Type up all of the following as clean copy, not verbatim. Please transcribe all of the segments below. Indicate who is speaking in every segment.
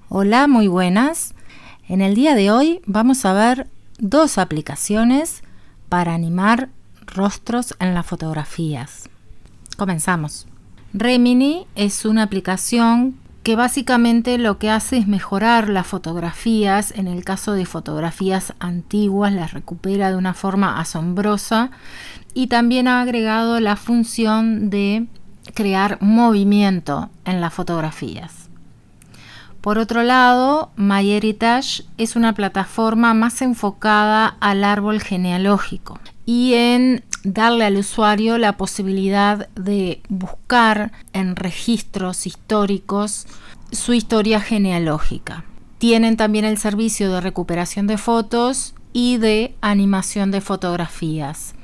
Speaker 1: Hola, muy buenas. En el día de hoy vamos a ver dos aplicaciones para animar rostros en las fotografías. Comenzamos. Remini es una aplicación que básicamente lo que hace es mejorar las fotografías. En el caso de fotografías antiguas, las recupera de una forma asombrosa y también ha agregado la función de crear movimiento en las fotografías. Por otro lado, MyHeritage es una plataforma más enfocada al árbol genealógico y en darle al usuario la posibilidad de buscar en registros históricos su historia genealógica. Tienen también el servicio de recuperación de fotos y de animación de fotografías.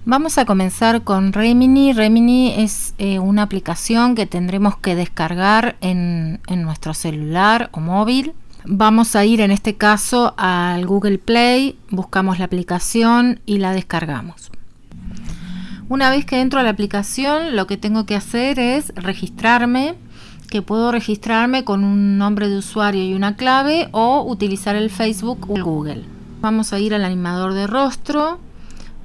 Speaker 1: Vamos a comenzar con Remini. Remini es una aplicación que tendremos que descargar en nuestro celular o móvil. Vamos a ir en este caso al Google Play, buscamos la aplicación y la descargamos. Una vez que entro a la aplicación, lo que tengo que hacer es registrarme, que puedo registrarme con un nombre de usuario y una clave o utilizar el Facebook o el Google. Vamos a ir al animador de rostro.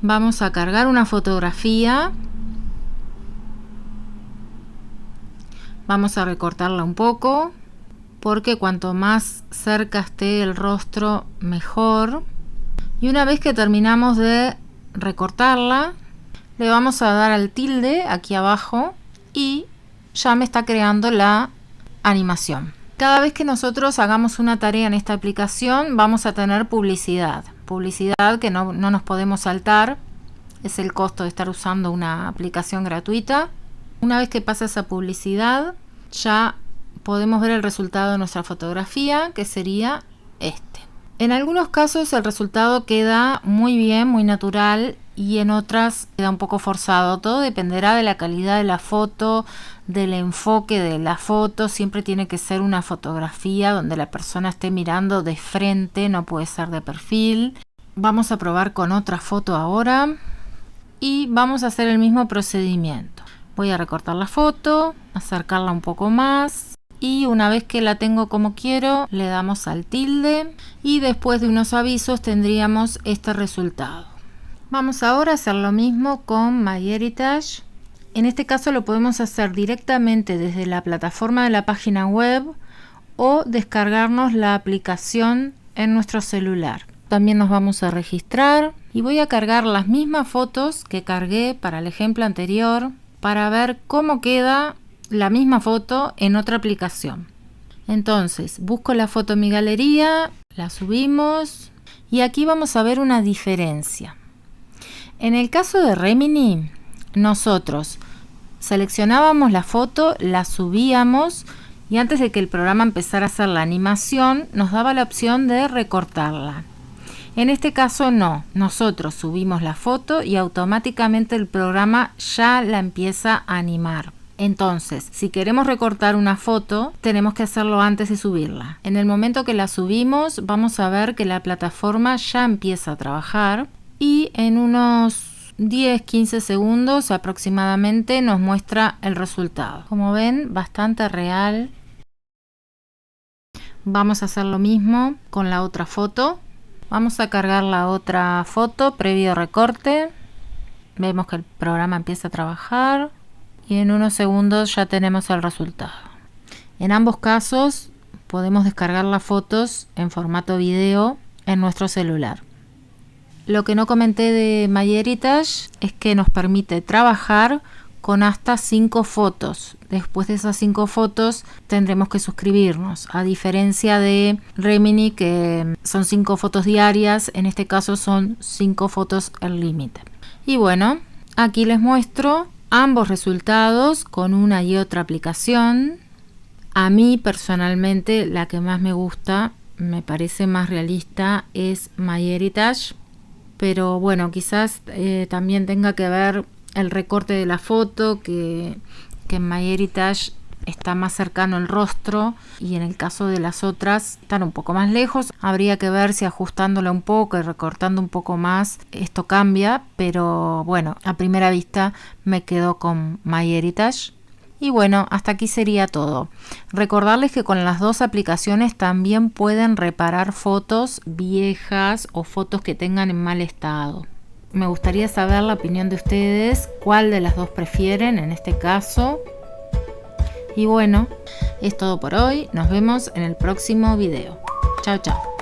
Speaker 1: Vamos a cargar una fotografía. Vamos a recortarla un poco, porque cuanto más cerca esté el rostro, mejor. Y una vez que terminamos de recortarla, le vamos a dar al tilde aquí abajo y ya me está creando la animación. Cada vez que nosotros hagamos una tarea en esta aplicación, vamos a tener publicidad. Publicidad que no nos podemos saltar, es el costo de estar usando una aplicación gratuita. Una vez que pasa esa publicidad, ya podemos ver el resultado de nuestra fotografía, que sería este. En algunos casos el resultado queda muy bien, muy natural, y en otras queda un poco forzado. Todo dependerá de la calidad de la foto, del enfoque de la foto. Siempre tiene que ser una fotografía donde la persona esté mirando de frente, no puede ser de perfil. Vamos a probar con otra foto ahora y vamos a hacer el mismo procedimiento. Voy a recortar la foto, acercarla un poco más y una vez que la tengo como quiero, le damos al tilde y después de unos avisos tendríamos este resultado. Vamos ahora a hacer lo mismo con MyHeritage. En este caso lo podemos hacer directamente desde la plataforma de la página web o descargarnos la aplicación en nuestro celular. También nos vamos a registrar y voy a cargar las mismas fotos que cargué para el ejemplo anterior para ver cómo queda la misma foto en otra aplicación. Entonces busco la foto en mi galería, la subimos y aquí vamos a ver una diferencia. En el caso de Remini, nosotros seleccionábamos la foto, la subíamos y antes de que el programa empezara a hacer la animación nos daba la opción de recortarla. En este caso no, nosotros subimos la foto y automáticamente el programa ya la empieza a animar. Entonces, si queremos recortar una foto, tenemos que hacerlo antes de subirla. En el momento que la subimos, vamos a ver que la plataforma ya empieza a trabajar y en unos 10-15 segundos aproximadamente nos muestra el resultado. Como ven, bastante real. Vamos a hacer lo mismo con la otra foto. Vamos a cargar la otra foto previo recorte. Vemos que el programa empieza a trabajar y en unos segundos ya tenemos el resultado. En ambos casos podemos descargar las fotos en formato video en nuestro celular. Lo que no comenté de MyHeritage es que nos permite trabajar con hasta 5 fotos. Después de esas 5 fotos tendremos que suscribirnos. A diferencia de Remini, que son 5 fotos diarias, en este caso son 5 fotos al límite. Y bueno, aquí les muestro ambos resultados con una y otra aplicación. A mí personalmente la que más me gusta, me parece más realista, es MyHeritage. Pero bueno, quizás también tenga que ver el recorte de la foto, que en MyHeritage está más cercano el rostro y en el caso de las otras están un poco más lejos. Habría que ver si ajustándola un poco y recortando un poco más esto cambia, pero bueno, a primera vista me quedo con MyHeritage. Y bueno, hasta aquí sería todo. Recordarles que con las dos aplicaciones también pueden reparar fotos viejas o fotos que tengan en mal estado. Me gustaría saber la opinión de ustedes, cuál de las dos prefieren en este caso. Y bueno, es todo por hoy. Nos vemos en el próximo video. Chao, chao.